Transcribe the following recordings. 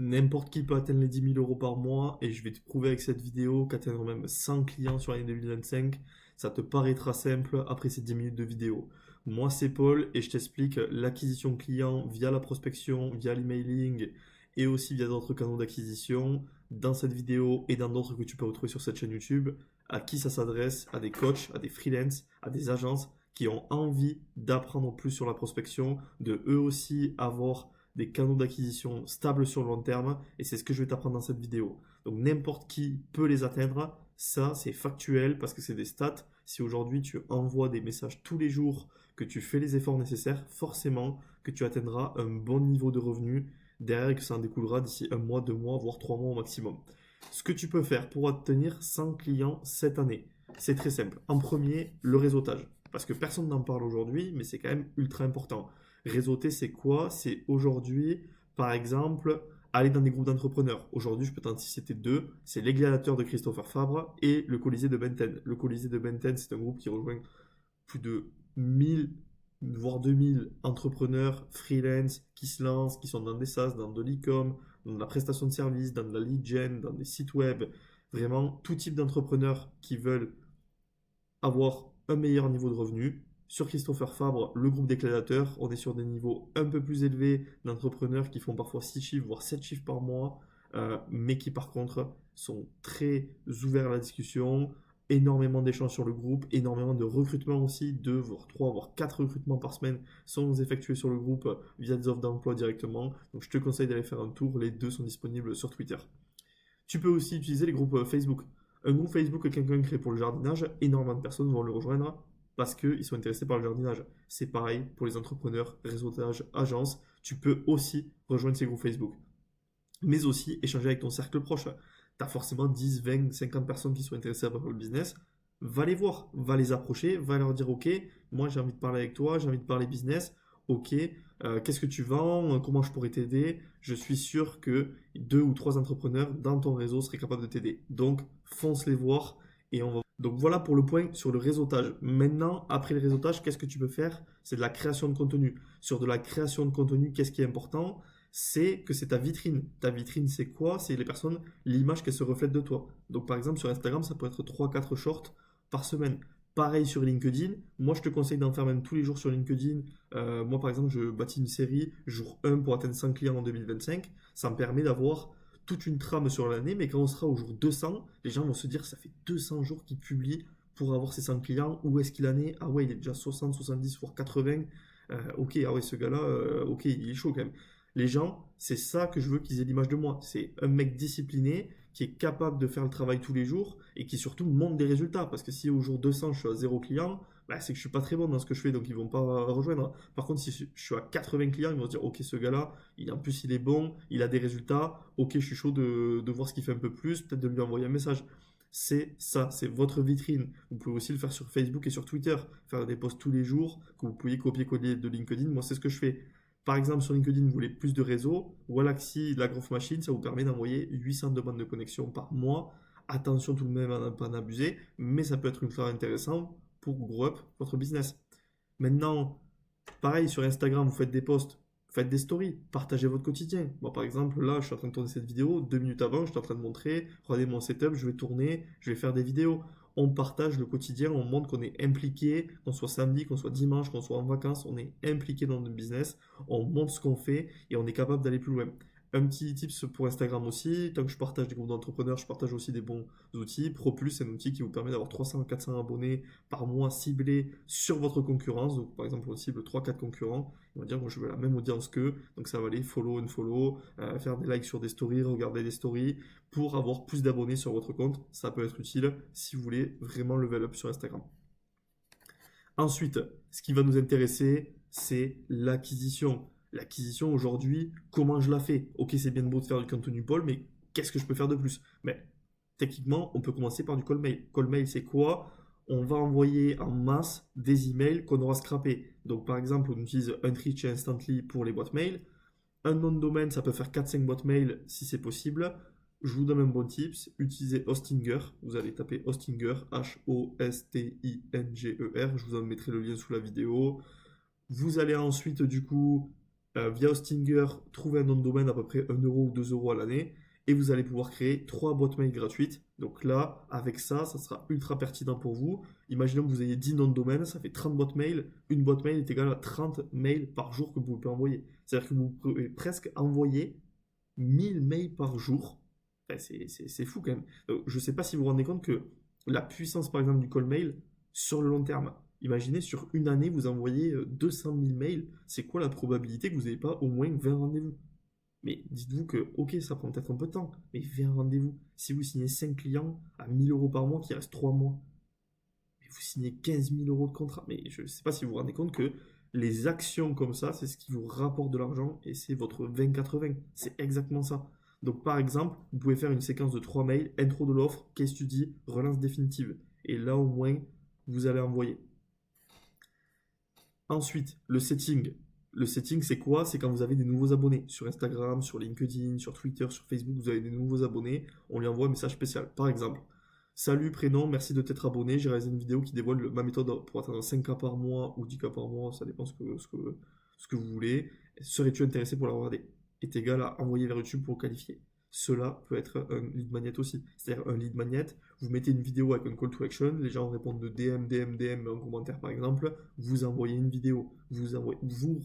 N'importe qui peut atteindre les 10 000 € par mois et je vais te prouver avec cette vidéo qu'atteindre même 100 clients sur l'année 2025, ça te paraîtra simple après ces 10 minutes de vidéo. Moi, c'est Paul et je t'explique l'acquisition client via la prospection, via l'emailing et aussi via d'autres canaux d'acquisition dans cette vidéo et dans d'autres que tu peux retrouver sur cette chaîne YouTube. À qui ça s'adresse? À des coachs, à des freelances, à des agences qui ont envie d'apprendre plus sur la prospection, de eux aussi avoir des canaux d'acquisition stables sur le long terme et c'est ce que je vais t'apprendre dans cette vidéo. Donc n'importe qui peut les atteindre, ça c'est factuel parce que c'est des stats. Si aujourd'hui tu envoies des messages tous les jours, que tu fais les efforts nécessaires, forcément que tu atteindras un bon niveau de revenu derrière et que ça en découlera d'ici un mois, 2 mois, voire 3 mois au maximum. Ce que tu peux faire pour obtenir 100 clients cette année, c'est très simple. En premier, le réseautage. Parce que personne n'en parle aujourd'hui, mais c'est quand même ultra important. Réseauter, c'est quoi? C'est aujourd'hui, par exemple, aller dans des groupes d'entrepreneurs. Aujourd'hui, je peux t'en citer deux. C'est les Gladiateurs de Christopher Fabre et le Colisée de Benten. Le Colisée de Benten, c'est un groupe qui rejoint plus de 1000, voire 2000 entrepreneurs freelance qui se lancent, qui sont dans des SaaS, dans de l'e-com, dans de la prestation de services, dans de la lead gen, dans des sites web. Vraiment, tout type d'entrepreneurs qui veulent avoir un meilleur niveau de revenu. Sur Christopher Fabre, le groupe des gladiateurs, on est sur des niveaux un peu plus élevés d'entrepreneurs qui font parfois 6 chiffres, voire 7 chiffres par mois, mais qui par contre sont très ouverts à la discussion, énormément d'échanges sur le groupe, énormément de recrutements aussi, 2, voire 3, voire 4 recrutements par semaine sont effectués sur le groupe via des offres d'emploi directement. Donc je te conseille d'aller faire un tour, les deux sont disponibles sur Twitter. Tu peux aussi utiliser les groupes Facebook. Un groupe Facebook que quelqu'un crée pour le jardinage, énormément de personnes vont le rejoindre parce qu'ils sont intéressés par le jardinage. C'est pareil pour les entrepreneurs, réseautage, agences. Tu peux aussi rejoindre ces groupes Facebook. Mais aussi échanger avec ton cercle proche. Tu as forcément 10, 20, 50 personnes qui sont intéressées par le business. Va les voir, va les approcher, va leur dire ok, moi j'ai envie de parler avec toi, j'ai envie de parler business. Ok, qu'est-ce que tu vends? Comment je pourrais t'aider? Je suis sûr que 2 ou 3 entrepreneurs dans ton réseau seraient capables de t'aider. Donc, fonce les voir et on va. Donc voilà pour le point sur le réseautage. Maintenant, après le réseautage, qu'est-ce que tu peux faire? C'est de la création de contenu. Sur de la création de contenu, qu'est-ce qui est important? C'est que c'est ta vitrine. Ta vitrine, c'est quoi? C'est les personnes, l'image qu'elles se reflètent de toi. Donc par exemple, sur Instagram, ça peut être 3, 4 shorts par semaine. Pareil sur LinkedIn. Moi, je te conseille d'en faire même tous les jours sur LinkedIn. Moi, par exemple, je bâtis une série jour 1 pour atteindre 100 clients en 2025. Ça me permet d'avoir toute une trame sur l'année, mais quand on sera au jour 200, les gens vont se dire ça fait 200 jours qu'il publie pour avoir ses 100 clients. Où est-ce qu'il en est? Ah ouais, il est déjà 60, 70, voire 80. Ok, ah ouais, ce gars-là, ok, il est chaud quand même. Les gens, c'est ça que je veux qu'ils aient l'image de moi. C'est un mec discipliné qui est capable de faire le travail tous les jours et qui surtout montre des résultats. Parce que si au jour 200, je suis à 0 client, bah, c'est que je suis pas très bon dans ce que je fais, donc ils vont pas rejoindre. Par contre, si je suis à 80 clients, ils vont se dire, ok, ce gars-là, en plus il est bon, il a des résultats, ok, je suis chaud de voir ce qu'il fait un peu plus, peut-être de lui envoyer un message. C'est ça, c'est votre vitrine. Vous pouvez aussi le faire sur Facebook et sur Twitter, faire des posts tous les jours que vous pouvez copier-coller de LinkedIn. Moi, c'est ce que je fais. Par exemple, sur LinkedIn, vous voulez plus de réseau. Wallaxy, la Growth Machine, ça vous permet d'envoyer 800 demandes de connexion par mois. Attention tout de même à ne pas en abuser, mais ça peut être ultra intéressant pour grow up votre business. Maintenant, pareil, sur Instagram, vous faites des posts, faites des stories, partagez votre quotidien. Moi, par exemple, là, je suis en train de tourner cette vidéo. 2 minutes avant, je suis en train de montrer, regardez mon setup, je vais tourner, je vais faire des vidéos. On partage le quotidien, on montre qu'on est impliqué, qu'on soit samedi, qu'on soit dimanche, qu'on soit en vacances, on est impliqué dans notre business, on montre ce qu'on fait et on est capable d'aller plus loin. Un petit tips pour Instagram aussi, tant que je partage des groupes d'entrepreneurs, je partage aussi des bons outils. ProPlus, c'est un outil qui vous permet d'avoir 300 à 400 abonnés par mois ciblés sur votre concurrence. Donc par exemple, on cible 3-4 concurrents. On va dire, moi je veux la même audience qu'eux. Donc ça va aller follow, unfollow, faire des likes sur des stories, regarder des stories pour avoir plus d'abonnés sur votre compte. Ça peut être utile si vous voulez vraiment level up sur Instagram. Ensuite, ce qui va nous intéresser, c'est l'acquisition. L'acquisition aujourd'hui, comment je la fais? Ok, c'est bien beau de faire du contenu Paul, mais qu'est-ce que je peux faire de plus? Mais techniquement, on peut commencer par du call mail. Call mail, c'est quoi? On va envoyer en masse des emails qu'on aura scrappés. Donc par exemple, on utilise Unreach et Instantly pour les boîtes mail. Un nom de domaine, ça peut faire 4-5 boîtes mail si c'est possible. Je vous donne un bon tips, utilisez Hostinger. Vous allez taper Hostinger, Hostinger. Je vous en mettrai le lien sous la vidéo. Vous allez ensuite, du coup, via Hostinger, trouver un nom de domaine à peu près 1 euro ou 2 euros à l'année et vous allez pouvoir créer 3 boîtes mail gratuites. Donc là, avec ça, ça sera ultra pertinent pour vous. Imaginons que vous ayez 10 noms de domaine, ça fait 30 boîtes mail. Une boîte mail est égale à 30 mails par jour que vous pouvez envoyer. C'est-à-dire que vous pouvez presque envoyer 1000 mails par jour. Enfin, c'est fou quand même. Donc, je ne sais pas si vous vous rendez compte que la puissance, par exemple, du call mail, sur le long terme, imaginez sur une année, vous envoyez 200 000 mails. C'est quoi la probabilité que vous n'ayez pas au moins 20 rendez-vous? Mais dites-vous que, ok, ça prend peut-être un peu de temps, mais 20 rendez-vous. Si vous signez 5 clients à 1000 euros par mois qui reste 3 mois, mais vous signez 15 000 euros de contrat. Mais je ne sais pas si vous vous rendez compte que les actions comme ça, c'est ce qui vous rapporte de l'argent et c'est votre 20-80. C'est exactement ça. Donc par exemple, vous pouvez faire une séquence de 3 mails, intro de l'offre, case study, relance définitive. Et là au moins, vous allez envoyer. Ensuite, le setting. Le setting, c'est quoi? C'est quand vous avez des nouveaux abonnés sur Instagram, sur LinkedIn, sur Twitter, sur Facebook, vous avez des nouveaux abonnés, on lui envoie un message spécial. Par exemple, salut, prénom, merci de t'être abonné. J'ai réalisé une vidéo qui dévoile ma méthode pour atteindre 5K par mois ou 10K par mois, ça dépend ce que vous voulez. Serais-tu intéressé pour la regarder? Est égal à envoyer vers YouTube pour qualifier. Cela peut être un lead magnet aussi. C'est-à-dire un lead magnet, vous mettez une vidéo avec un call to action, les gens répondent de DM en commentaire par exemple, vous envoyez une vidéo, vous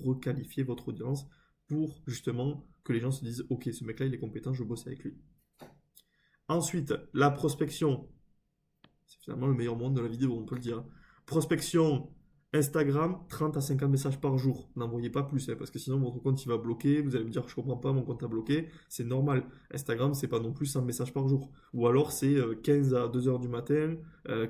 requalifiez votre audience pour justement que les gens se disent ok, ce mec-là il est compétent, je bosse avec lui. Ensuite, la prospection. C'est finalement le meilleur monde de la vidéo, on peut le dire. Prospection, Instagram, 30 à 50 messages par jour. N'envoyez pas plus, hein, parce que sinon votre compte il va bloquer. Vous allez me dire, je comprends pas, mon compte a bloqué. C'est normal. Instagram, c'est pas non plus 100 messages par jour. Ou alors c'est 15 à 2 heures du matin,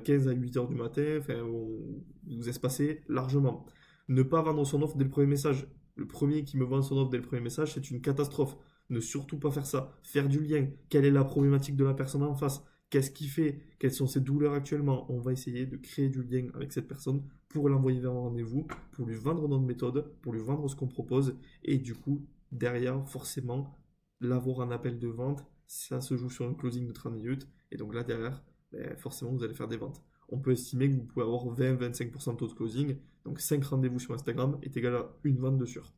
15 à 8 heures du matin. Enfin, vous espacez largement. Ne pas vendre son offre dès le premier message. Le premier qui me vend son offre dès le premier message, c'est une catastrophe. Ne surtout pas faire ça. Faire du lien. Quelle est la problématique de la personne en face? Qu'est-ce qu'il fait? Quelles sont ses douleurs actuellement? On va essayer de créer du lien avec cette personne pour l'envoyer vers un rendez-vous, pour lui vendre notre méthode, pour lui vendre ce qu'on propose. Et du coup, derrière, forcément, l'avoir en appel de vente, ça se joue sur un closing de 30 minutes. Et donc là, derrière, forcément, vous allez faire des ventes. On peut estimer que vous pouvez avoir 20-25% de taux de closing. Donc 5 rendez-vous sur Instagram est égal à une vente de sûr.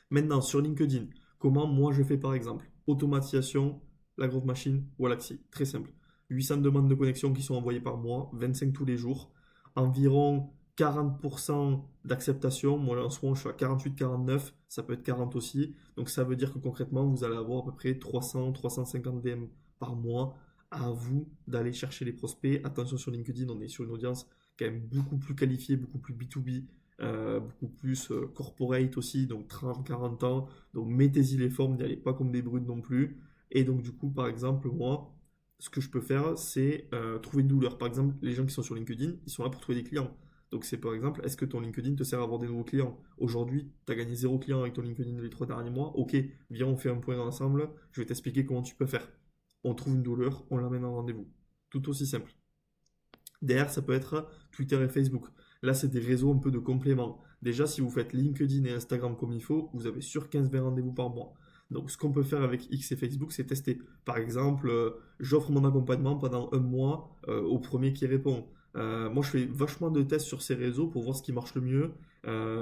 Maintenant, sur LinkedIn, comment moi je fais par exemple? Automatisation, la Growth Machine, Wallaxy. Très simple. 800 demandes de connexion qui sont envoyées par mois, 25 tous les jours. Environ 40% d'acceptation. Moi en ce moment je suis à 48-49, ça peut être 40 aussi. Donc ça veut dire que concrètement vous allez avoir à peu près 300-350 DM par mois. À vous d'aller chercher les prospects. Attention sur LinkedIn, on est sur une audience quand même beaucoup plus qualifiée, beaucoup plus B2B. Beaucoup plus corporate aussi, donc 30-40 ans. Donc mettez-y les formes, n'y allez pas comme des brutes non plus. Et donc du coup, par exemple, moi, ce que je peux faire, c'est trouver une douleur. Par exemple, les gens qui sont sur LinkedIn, ils sont là pour trouver des clients. Donc c'est par exemple, est-ce que ton LinkedIn te sert à avoir des nouveaux clients? Aujourd'hui, tu as gagné 0 client avec ton LinkedIn les 3 derniers mois. Ok, viens, on fait un point ensemble. Je vais t'expliquer comment tu peux faire. On trouve une douleur, on l'amène en rendez-vous. Tout aussi simple. Derrière, ça peut être Twitter et Facebook. Là, c'est des réseaux un peu de complément. Déjà, si vous faites LinkedIn et Instagram comme il faut, vous avez sur 15-20 rendez-vous par mois. Donc, ce qu'on peut faire avec X et Facebook, c'est tester. Par exemple, j'offre mon accompagnement pendant un mois au premier qui répond. Moi, je fais vachement de tests sur ces réseaux pour voir ce qui marche le mieux.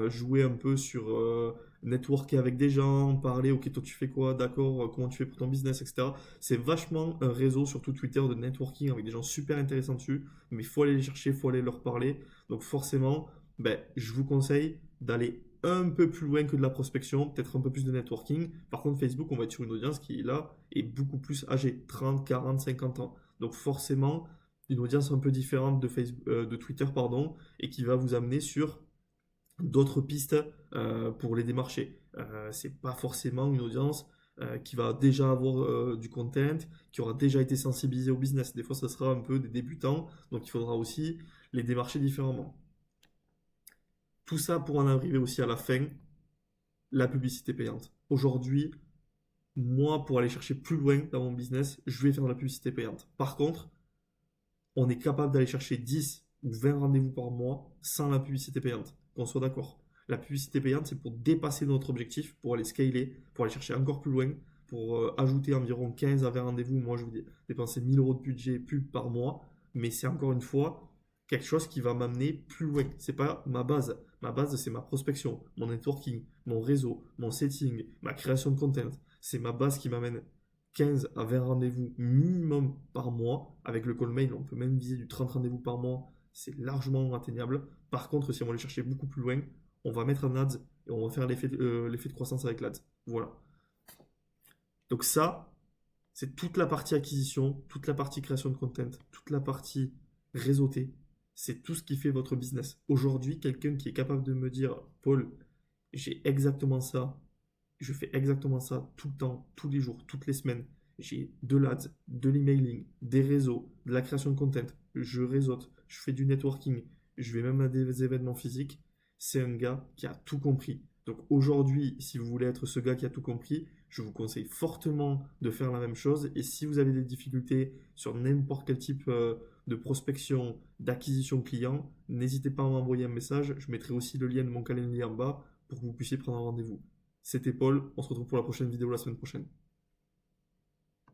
Jouer un peu sur networker avec des gens, parler, ok, toi tu fais quoi, d'accord, comment tu fais pour ton business, etc. C'est vachement un réseau, surtout Twitter, de networking avec des gens super intéressants dessus, mais il faut aller les chercher, il faut aller leur parler. Donc forcément, je vous conseille d'aller un peu plus loin que de la prospection, peut-être un peu plus de networking. Par contre, Facebook, on va être sur une audience qui, là, est beaucoup plus âgée, 30, 40, 50 ans. Donc forcément, une audience un peu différente de, Facebook, de Twitter, pardon, et qui va vous amener sur d'autres pistes pour les démarcher. C'est pas forcément une audience qui va déjà avoir du content, qui aura déjà été sensibilisé au business. Des fois, ça sera un peu des débutants, donc il faudra aussi les démarcher différemment. Tout ça pour en arriver aussi à la fin, la publicité payante. Aujourd'hui, moi, pour aller chercher plus loin dans mon business, je vais faire de la publicité payante. Par contre, on est capable d'aller chercher 10 ou 20 rendez-vous par mois sans la publicité payante, qu'on soit d'accord. La publicité payante, c'est pour dépasser notre objectif, pour aller scaler, pour aller chercher encore plus loin, pour ajouter environ 15 à 20 rendez-vous. Moi, je vais dépenser 1000 euros de budget pub par mois, mais c'est encore une fois quelque chose qui va m'amener plus loin. C'est pas ma base. Ma base, c'est ma prospection, mon networking, mon réseau, mon setting, ma création de content. C'est ma base qui m'amène 15 à 20 rendez-vous minimum par mois. Avec le call mail, on peut même viser du 30 rendez-vous par mois. C'est largement atteignable. Par contre, si on veut aller chercher beaucoup plus loin, on va mettre un ads et on va faire l'effet de croissance avec l'ads. Voilà. Donc ça, c'est toute la partie acquisition, toute la partie création de content, toute la partie réseauté. C'est tout ce qui fait votre business. Aujourd'hui, quelqu'un qui est capable de me dire, Paul, j'ai exactement ça, je fais exactement ça tout le temps, tous les jours, toutes les semaines. J'ai de l'ads, de l'emailing, des réseaux, de la création de content. Je réseaute, je fais du networking, je vais même à des événements physiques. C'est un gars qui a tout compris. Donc aujourd'hui, si vous voulez être ce gars qui a tout compris, je vous conseille fortement de faire la même chose. Et si vous avez des difficultés sur n'importe quel type de prospection, d'acquisition client, n'hésitez pas à m'envoyer un message. Je mettrai aussi le lien de mon calendrier en bas pour que vous puissiez prendre un rendez-vous. C'était Paul, on se retrouve pour la prochaine vidéo la semaine prochaine.